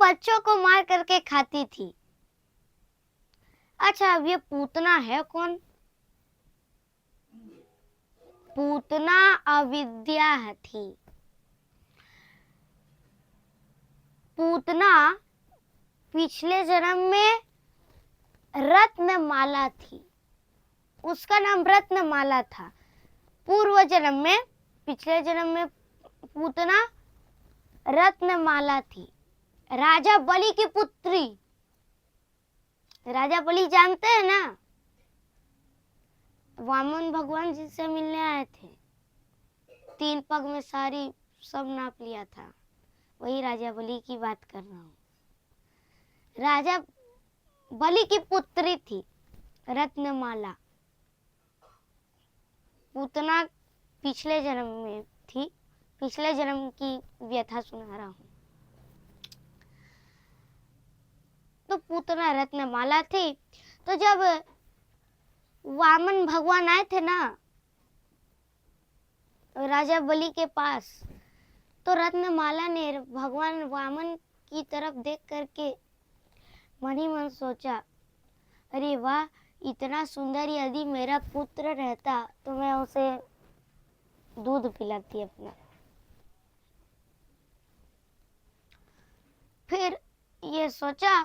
बच्चों को मार करके खाती थी। अच्छा, अब ये पूतना है कौन? पूतना अविद्या थी। पूतना पिछले जन्म में रत्नमाला थी, उसका नाम रत्नमाला था। पूर्व जन्म में, पिछले जन्म में पूतना रत्नमाला थी, राजा बलि की पुत्री। राजा बलि जानते हैं ना, वामन भगवान जिससे मिलने आए थे, 3 पग में सारी सब नाप लिया था, वही राजा बलि की बात कर रहा हूँ। राजा बलि की पुत्री थी रत्नमाला। पूतना पिछले जन्म में थी, पिछले जन्म की व्यथा सुना रहा हूँ। तो पूतना रत्नमाला थी। तो जब वामन भगवान आए थे ना राजा बलि के पास, तो रत्नमाला ने भगवान वामन की तरफ देख करके मन ही मन सोचा, अरे वाह, इतना सुंदर यदि मेरा पुत्र रहता तो मैं उसे दूध पिलाती अपना। फिर ये सोचा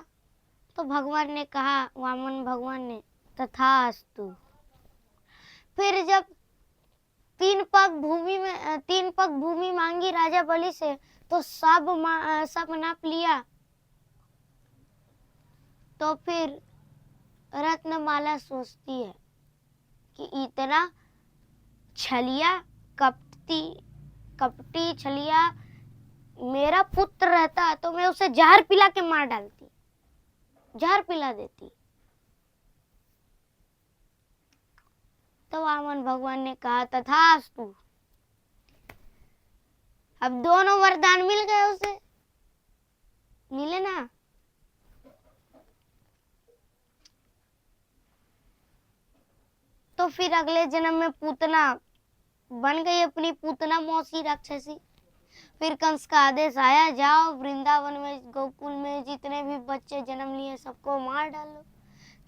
तो भगवान ने कहा, वामन भगवान ने, तथास्तु। फिर जब 3 पग भूमि मांगी राजा बलि से, तो सब नाप लिया। तो फिर रत्नमाला सोचती है कि इतना छलिया, कपटी छलिया मेरा पुत्र रहता तो मैं उसे जहर पिला के मार डालती, जहर पिला देती। तो वामन भगवान ने कहा, तथास्तु। अब दोनों वरदान मिल गए उसे, मिले ना। तो फिर अगले जन्म में पूतना बन गई अपनी पूतना मौसी राक्षसी। फिर कंस का आदेश आया, जाओ वृंदावन में, गोकुल में जितने भी बच्चे जन्म लिए सबको मार डालो।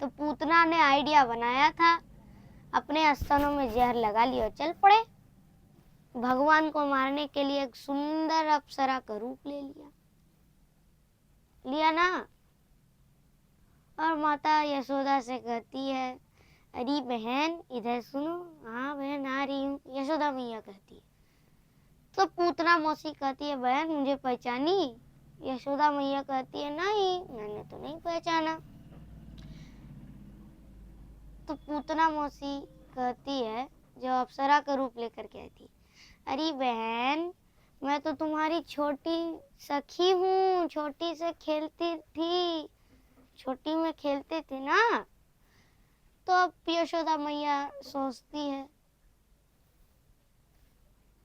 तो पूतना ने आइडिया बनाया था, अपने स्तनों में जहर लगा लिया, चल पड़े। भगवान को मारने के लिए एक सुंदर अप्सरा का रूप ले लिया ना। और माता यशोदा से कहती है, अरे बहन इधर सुनो। हाँ बहन आ रही हूँ, यशोदा मैया कहती है। तो पूतना मौसी कहती है, बहन मुझे पहचानी? यशोदा मैया कहती है, नहीं मैंने तो नहीं पहचाना। तो पूतना मौसी कहती है, जो अप्सरा का रूप लेकर के आई थी, अरे बहन मैं तो तुम्हारी छोटी सखी हूँ, छोटी से खेलती थी, छोटी में खेलते थे ना। तो अब यशोदा मैया सोचती है,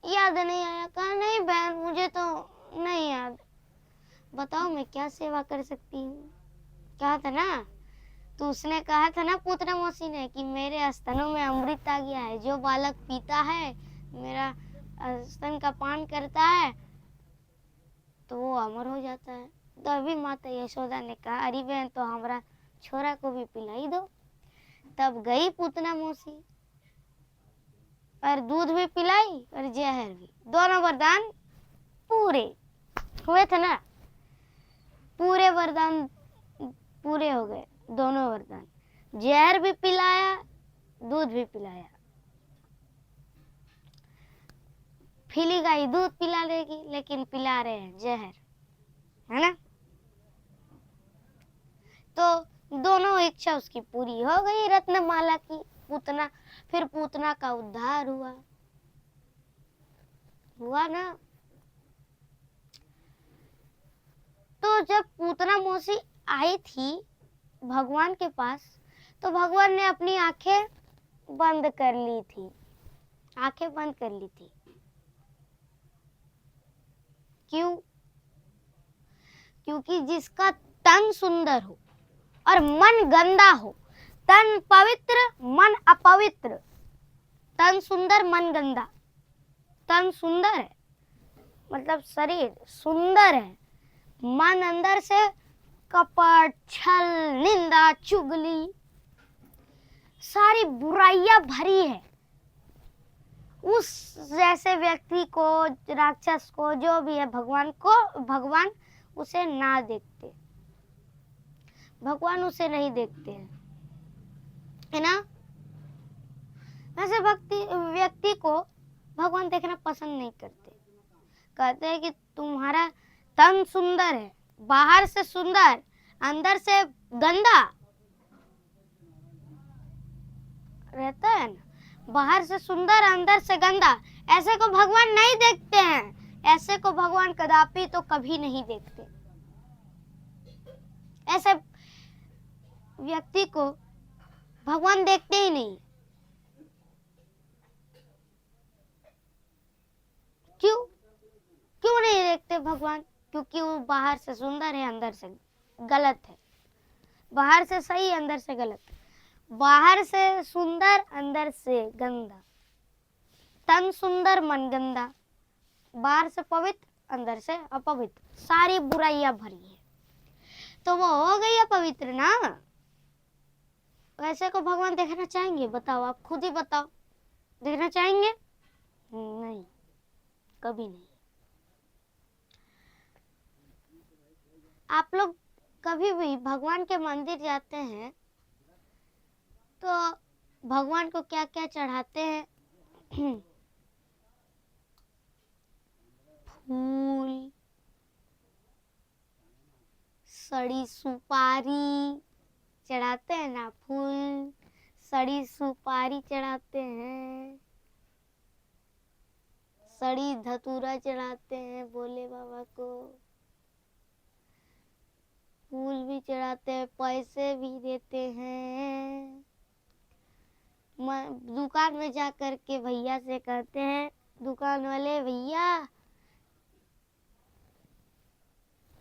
याद नहीं आया? कहा, नहीं बहन मुझे तो नहीं याद, बताओ मैं क्या सेवा कर सकती हूँ। कहा था ना, तो उसने कहा था ना पूतना मौसी ने कि मेरे स्तनों में अमृत आ गया है, जो बालक पीता है, मेरा स्तन का पान करता है तो वो अमर हो जाता है। तो अभी माता यशोदा ने कहा, अरे बहन तो हमारा छोरा को भी पिलाई दो। तब गई पूतना मौसी और दूध भी पिलाई और जहर भी, दोनों वरदान पूरे हुए थे ना। पूरे वरदान पूरे हो गए, दोनों वरदान, जहर भी पिलाया, दूध भी पिलाया। फिली गाय दूध पिला लेगी, लेकिन पिला रहे हैं जहर, है ना। तो दोनों इच्छा उसकी पूरी हो गई, रत्नमाला की, पूतना। फिर पूतना का उद्धार हुआ ना। तो जब पूतना मौसी आई थी भगवान के पास, तो भगवान ने अपनी आंखें बंद कर ली थी, आंखें बंद कर ली थी। क्यों? क्योंकि जिसका तन सुंदर हो और मन गंदा हो, तन पवित्र मन अपवित्र, तन सुंदर मन गंदा, तन सुंदर है मतलब शरीर सुंदर है, मन अंदर से कपट, छल, निंदा, चुगली, सारी बुराइयां भरी है। उस जैसे व्यक्ति को, राक्षस को, जो भी है, भगवान उसे ना देखते, भगवान उसे नहीं देखते हैं, है ना। वैसे व्यक्ति को भगवान देखना पसंद नहीं करते। कहते हैं कि तुम्हारा तन सुंदर है, बाहर से सुंदर, अंदर से गंदा रहता है ना, बाहर से सुंदर, अंदर से गंदा, ऐसे को भगवान नहीं देखते हैं। ऐसे को भगवान कदापि तो कभी नहीं देखते। ऐसे व्यक्ति को भगवान देखते ही नहीं। क्यों नहीं देखते भगवान? क्योंकि वो बाहर से सुंदर है, अंदर से गलत है। बाहर से सही, अंदर से गलत। बाहर से सुंदर, अंदर से गंदा। तन सुंदर, मन गंदा। बाहर से पवित्र, अंदर से अपवित्र, सारी बुराइयां भरी है। तो वो हो गई अपवित्र ना। वैसे को भगवान देखना चाहेंगे? बताओ, आप खुद ही बताओ, देखना चाहेंगे? नहीं, कभी नहीं। आप लोग कभी भी भगवान के मंदिर जाते हैं तो भगवान को क्या क्या चढ़ाते हैं? फूल, सड़ी सुपारी चढ़ाते हैं ना। फूल, सड़ी सुपारी चढ़ाते हैं, सड़ी धतूरा चढ़ाते हैं भोले बाबा को। फूल भी चढ़ाते हैं, पैसे भी देते हैं। दुकान में जा कर के भैया से कहते हैं, दुकान वाले भैया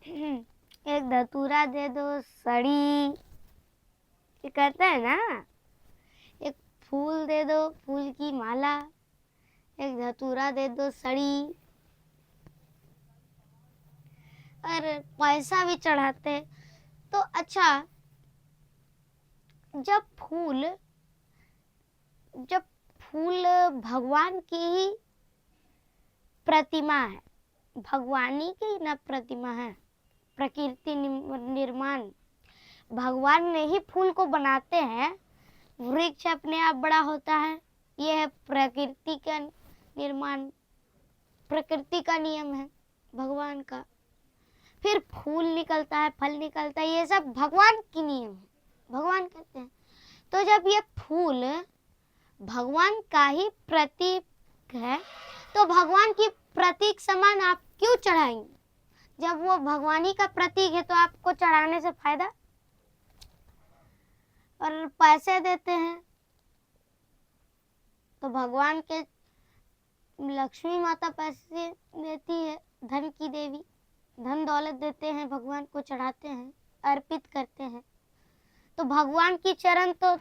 एक धतूरा दे दो, सड़ी, ये कहते हैं ना। एक फूल दे दो, फूल की माला, एक धतूरा दे दो, सड़ी, और पैसा भी चढ़ाते। तो अच्छा, जब फूल भगवान की ही प्रतिमा है, भगवानी की न प्रतिमा है, प्रकृति निर्माण, भगवान ने ही फूल को बनाते हैं। वृक्ष अपने आप बड़ा होता है, यह है प्रकृति का निर्माण, प्रकृति का नियम है भगवान का। फिर फूल निकलता है, फल निकलता है, ये सब भगवान की नियम है, भगवान करते हैं। तो जब ये फूल भगवान का ही प्रतीक है, तो भगवान की प्रतीक समान आप क्यों चढ़ाएंगे? जब वो भगवानी का प्रतीक है तो आपको चढ़ाने से फायदा? और पैसे देते हैं तो भगवान के लक्ष्मी माता पैसे देती है, धन की देवी, धन दौलत देते हैं, भगवान को चढ़ाते हैं, अर्पित करते हैं। तो भगवान की चरण तो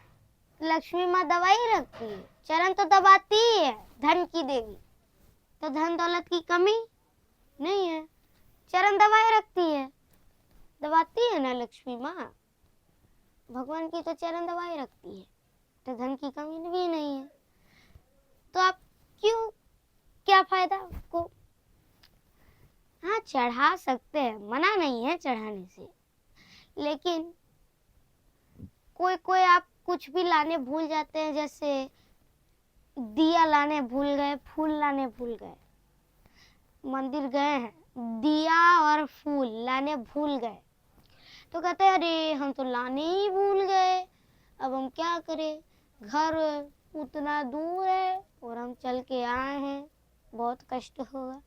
लक्ष्मी माँ दबाई रखती है, चरण तो दबाती ही है धन की देवी। तो धन दौलत की कमी नहीं है, चरण दबाए रखती है, दबाती है ना लक्ष्मी माँ। भगवान की तो चरण दबाए रखती है, तो धन की कमी भी नहीं है। तो आप क्यों, क्या फायदा आपको? हाँ, चढ़ा सकते हैं, मना नहीं है चढ़ाने से, लेकिन कोई आप कुछ भी लाने भूल जाते हैं, जैसे दिया लाने भूल गए, फूल लाने भूल गए, मंदिर गए हैं, दिया और फूल लाने भूल गए, तो कहते हैं अरे हम तो लाने ही भूल गए, अब हम क्या करें, घर उतना दूर है और हम चल के आए हैं, बहुत कष्ट होगा,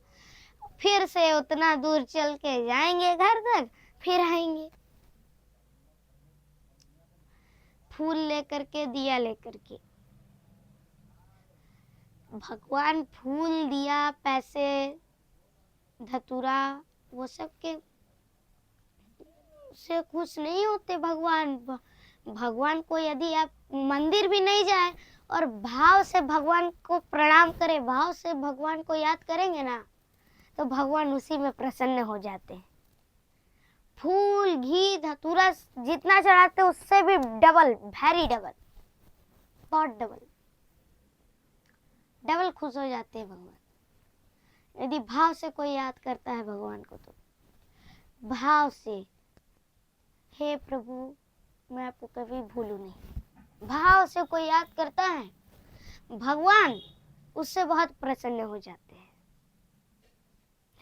फिर से उतना दूर चल के जाएंगे घर तक, फिर आएंगे फूल लेकर के, दिया लेकर के। भगवान फूल, दिया, पैसे, धतूरा, वो सब के से खुश नहीं होते भगवान। भगवान को यदि आप मंदिर भी नहीं जाए और भाव से भगवान को प्रणाम करें, भाव से भगवान को याद करेंगे ना, तो भगवान उसी में प्रसन्न हो जाते हैं। फूल घी धतूरा जितना चढ़ाते हो उससे भी डबल, वेरी डबल, बहुत डबल डबल खुश हो जाते हैं भगवान। यदि भाव से कोई याद करता है भगवान को तो भाव से, हे प्रभु मैं आपको कभी भूलूं नहीं, भाव से कोई याद करता है भगवान उससे बहुत प्रसन्न हो जाते हैं,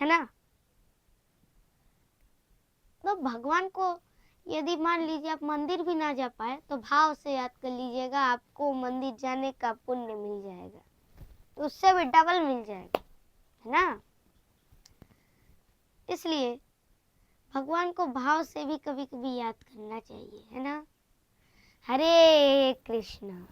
है ना। तो भगवान को यदि मान लीजिए आप मंदिर भी ना जा पाए तो भाव से याद कर लीजिएगा, आपको मंदिर जाने का पुण्य मिल जाएगा, तो उससे भी डबल मिल जाएगा, है ना। इसलिए भगवान को भाव से भी कभी कभी याद करना चाहिए, है ना। हरे कृष्णा।